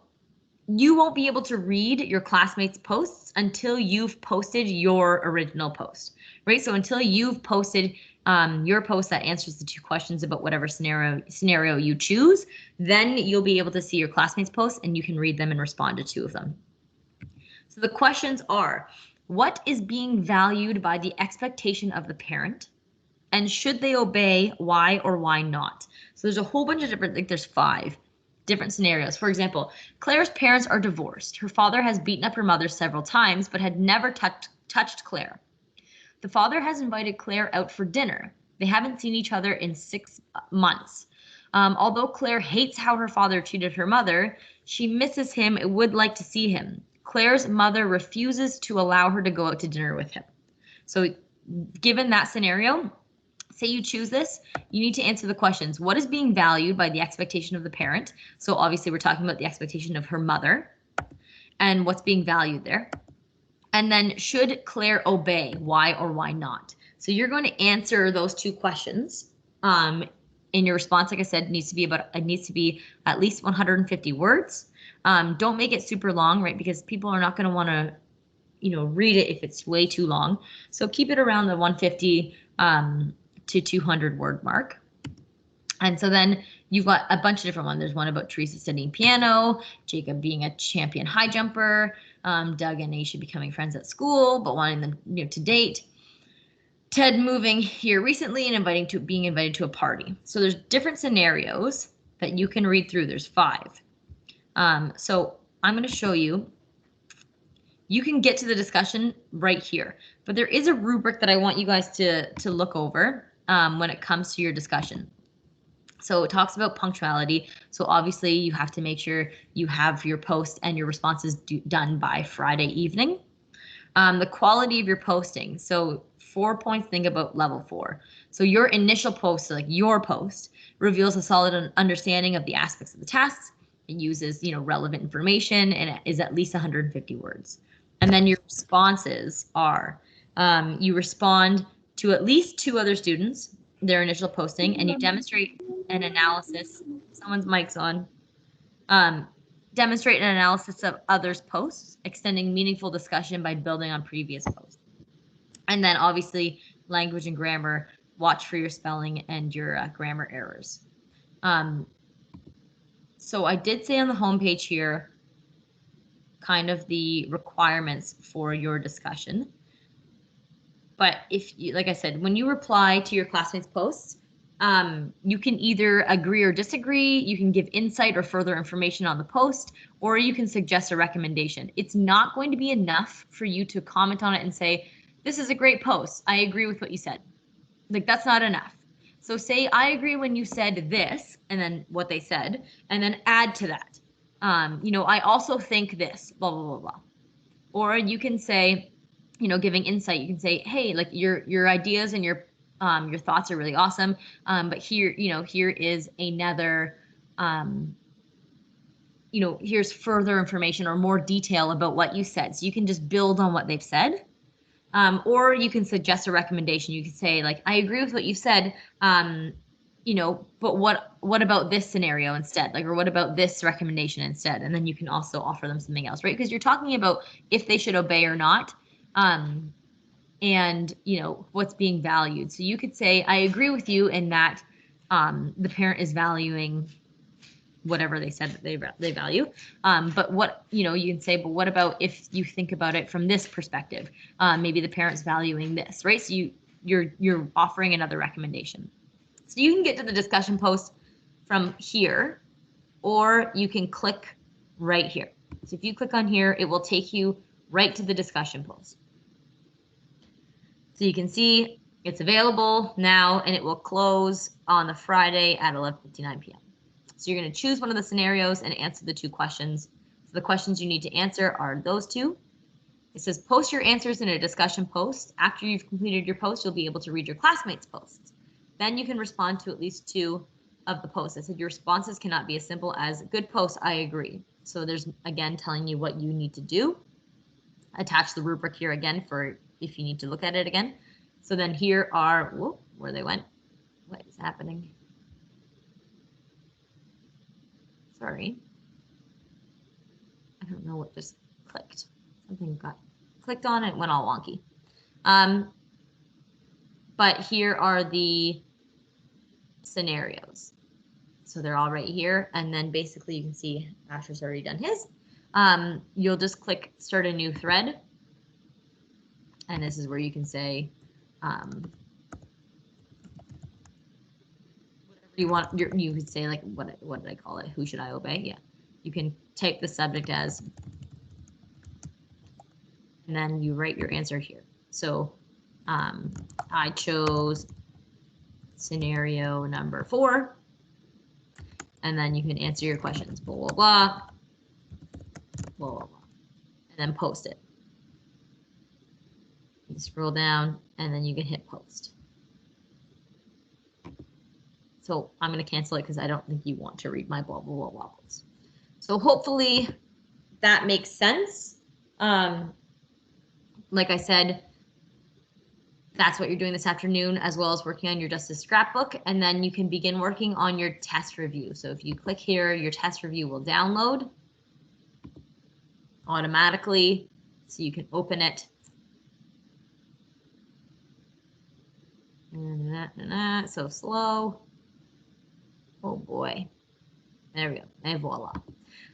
you won't be able to read your classmates' posts until you've posted your original post, right? So until you've posted your post that answers the 2 questions about whatever scenario you choose, then you'll be able to see your classmates' posts and you can read them and respond to 2 of them. So the questions are, what is being valued by the expectation of the parent? And should they obey, why or why not? So there's a whole bunch of different, there's 5 different scenarios. For example, Claire's parents are divorced. Her father has beaten up her mother several times, but had never touched Claire. The father has invited Claire out for dinner. They haven't seen each other in 6 months. Although Claire hates how her father treated her mother, she misses him and would like to see him. Claire's mother refuses to allow her to go out to dinner with him. So given that scenario, say you choose this, you need to answer the questions. What is being valued by the expectation of the parent? So obviously we're talking about the expectation of her mother and what's being valued there. And then should Claire obey? Why or why not? So you're going to answer those 2 questions. In your response, like I said, it needs to be at least 150 words. Don't make it super long, right? Because people are not going to want to, read it if it's way too long. So keep it around the 150 to 200 word mark. And so then you've got a bunch of different ones. There's one about Teresa studying piano, Jacob being a champion high jumper, Doug and Aisha becoming friends at school, but wanting them to date, Ted moving here recently and being invited to a party. So there's different scenarios that you can read through. There's 5. So I'm going to show you. You can get to the discussion right here, but there is a rubric that I want you guys to look over when it comes to your discussion. So it talks about punctuality. So obviously you have to make sure you have your post and your responses done by Friday evening. The quality of your posting. So 4 points, think about level 4. So your initial post, like your post, reveals a solid understanding of the aspects of the tasks. It uses, relevant information, and it is at least 150 words. And then your responses are, you respond to at least 2 other students, their initial posting, and you demonstrate an analysis. Someone's mic's on. Demonstrate an analysis of others' posts, extending meaningful discussion by building on previous posts. And then obviously language and grammar, watch for your spelling and your grammar errors. So I did say on the homepage here, kind of the requirements for your discussion. But if you, like I said, when you reply to your classmates' posts, you can either agree or disagree, you can give insight or further information on the post, or you can suggest a recommendation. It's not going to be enough for you to comment on it and say, this is a great post, I agree with what you said. Like, that's not enough. So say, I agree when you said this, and then what they said, and then add to that. I also think this, blah, blah, blah, blah. Or you can say, giving insight, you can say, hey, like your ideas and your thoughts are really awesome. But here, here is another, here's further information or more detail about what you said. So you can just build on what they've said. Or you can suggest a recommendation. You can say, like, I agree with what you said, but what about this scenario instead? Like, or what about this recommendation instead? And then you can also offer them something else, right? Because you're talking about if they should obey or not. And what's being valued. So you could say, I agree with you in that the parent is valuing whatever they said that they value. But what, you can say, but what about if you think about it from this perspective? Maybe the parent's valuing this, right? So you're offering another recommendation. So you can get to the discussion post from here, or you can click right here. So if you click on here, it will take you right to the discussion post. So you can see it's available now, and it will close on the Friday at 11:59 p.m. So you're going to choose one of the scenarios and answer the 2 questions. So the questions you need to answer are those 2. It says post your answers in a discussion post. After you've completed your post, you'll be able to read your classmates' posts. Then you can respond to at least 2 of the posts. I said your responses cannot be as simple as good post, I agree. So there's, again, telling you what you need to do. Attach the rubric here again for if you need to look at it again. So then here are, where they went. What is happening? Sorry. I don't know what just clicked. Something got clicked on it, went all wonky. But here are the scenarios. So they're all right here. And then basically you can see Asher's already done his. You'll just click start a new thread. And this is where you can say whatever you want. You could say, like, what did I call it? Who should I obey? Yeah. You can type the subject as, and then you write your answer here. So I chose scenario number 4. And then you can answer your questions, blah, blah, blah, blah, blah, blah, and then post it. You scroll down, and then you can hit post. So I'm going to cancel it because I don't think you want to read my blah, blah, blah, blah post. So hopefully that makes sense. Like I said, that's what you're doing this afternoon, as well as working on your Justice Scrapbook, and then you can begin working on your test review. So if you click here, your test review will download automatically, so you can open it. So slow. Oh boy. There we go. And voila.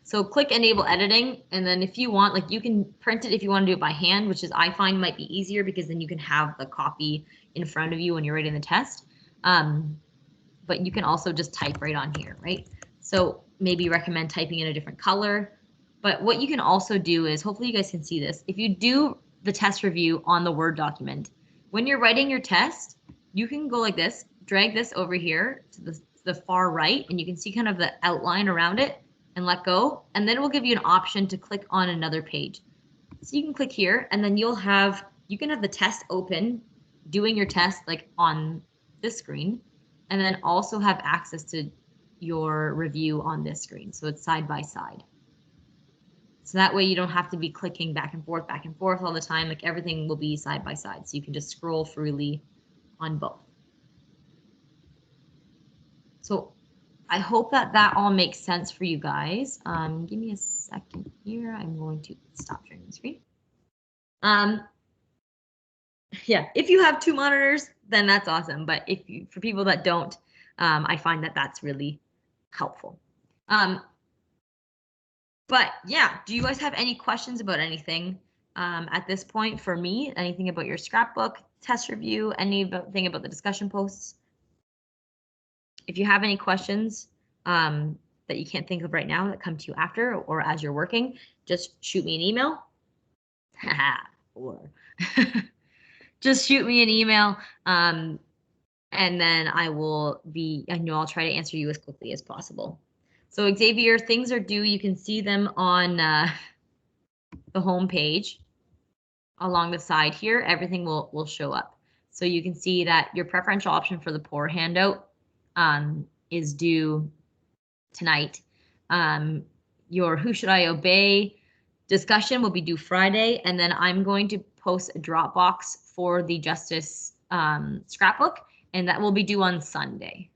So click enable editing, and then if you want, like, you can print it if you want to do it by hand, which is I find might be easier because then you can have the copy in front of you when you're writing the test. But you can also just type right on here, right? So maybe recommend typing in a different color. But what you can also do is, hopefully you guys can see this, if you do the test review on the Word document, when you're writing your test, you can go like this, drag this over here to the far right, and you can see kind of the outline around it, and let go, and then it will give you an option to click on another page. So you can click here, and then you can have the test open, doing your test like on this screen, and then also have access to your review on this screen. So it's side by side. So that way you don't have to be clicking back and forth all the time. Like everything will be side by side. So you can just scroll freely on both. So I hope that all makes sense for you guys. Give me a second here. I'm going to stop sharing the screen. Yeah, if you have 2 monitors, then that's awesome. But for people that don't, I find that that's really helpful. But yeah, do you guys have any questions about anything at this point for me? Anything about your scrapbook, test review, anything about the discussion posts? If you have any questions that you can't think of right now that come to you after or as you're working, just shoot me an email. Or just shoot me an email. And then I'll try to answer you as quickly as possible. So Xavier, things are due. You can see them on the home page along the side here. Everything will show up. So you can see that your preferential option for the poor handout is due tonight. Your Who Should I Obey discussion will be due Friday, and then I'm going to post a Dropbox for the Justice scrapbook, and that will be due on Sunday.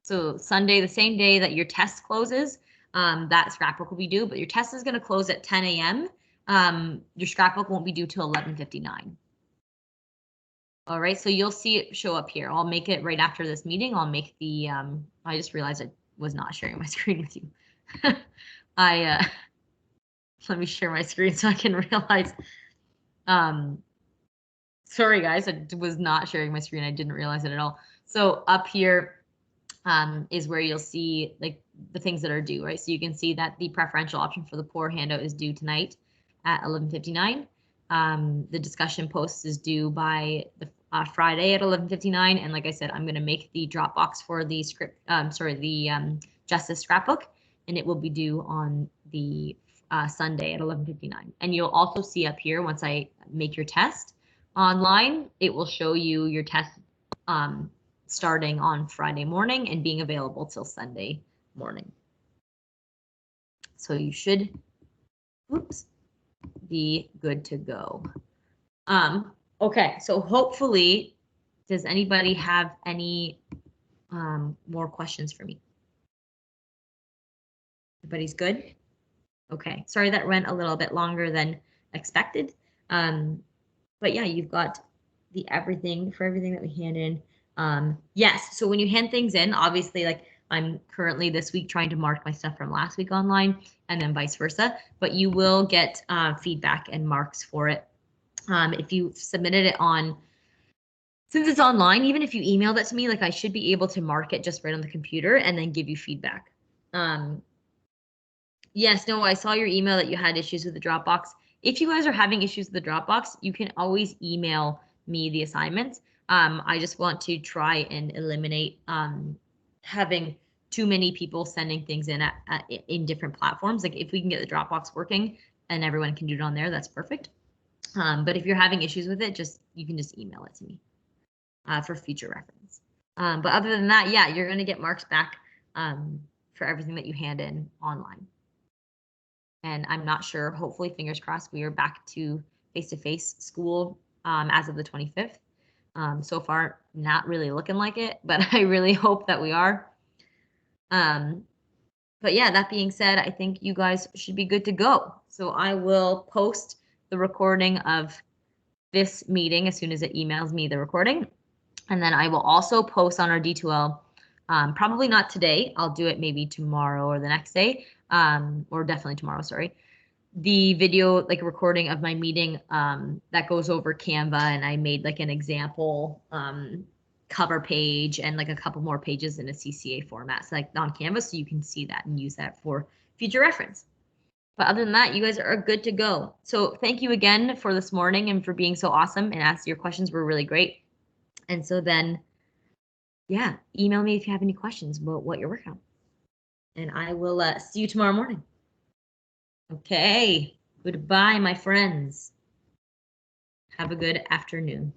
So Sunday, the same day that your test closes, that scrapbook will be due, but your test is going to close at 10 a.m. Your scrapbook won't be due till 11:59. All right, so you'll see it show up here. I'll make it right after this meeting. I'll make the, I just realized I was not sharing my screen with you. Let me share my screen so I can realize. Sorry guys, I was not sharing my screen. I didn't realize it at all. So up here is where you'll see like the things that are due, right? So you can see that the preferential option for the poor handout is due tonight at 11:59. The discussion post is due by the Friday at 11:59, and like I said, I'm going to make the Dropbox for the Justice scrapbook, and it will be due on the Sunday at 11:59. And you'll also see up here once I make your test online, it will show you your test starting on Friday morning and being available till Sunday morning. So you should, be good to go. Okay, so hopefully, does anybody have any more questions for me? Everybody's good? Okay, sorry that went a little bit longer than expected. But yeah, you've got everything that we hand in. Yes, so when you hand things in, obviously, like I'm currently this week trying to mark my stuff from last week online and then vice versa, but you will get feedback and marks for it. If you submitted it since it's online, even if you emailed it to me, like I should be able to mark it just right on the computer and then give you feedback. Yes, no, I saw your email that you had issues with the Dropbox. If you guys are having issues with the Dropbox, you can always email me the assignments. I just want to try and eliminate having too many people sending things in in different platforms. Like if we can get the Dropbox working and everyone can do it on there, that's perfect. But if you're having issues with it, you can just email it to me for future reference. But other than that, yeah, you're going to get marks back for everything that you hand in online. And I'm not sure, hopefully, fingers crossed, we are back to face-to-face school as of the 25th. So far, not really looking like it, but I really hope that we are. But yeah, that being said, I think you guys should be good to go. So I will post the recording of this meeting as soon as it emails me the recording. And then I will also post on our D2L, probably not today. I'll do it maybe tomorrow or the next day, or definitely tomorrow, sorry. The video, like recording of my meeting that goes over Canva, and I made like an example cover page and like a couple more pages in a CCA format, so like on Canva, so you can see that and use that for future reference. But other than that, you guys are good to go. So thank you again for this morning and for being so awesome and asking your questions were really great. And so then, yeah, email me if you have any questions about what you're working on. And I will see you tomorrow morning. Okay. Goodbye, my friends. Have a good afternoon.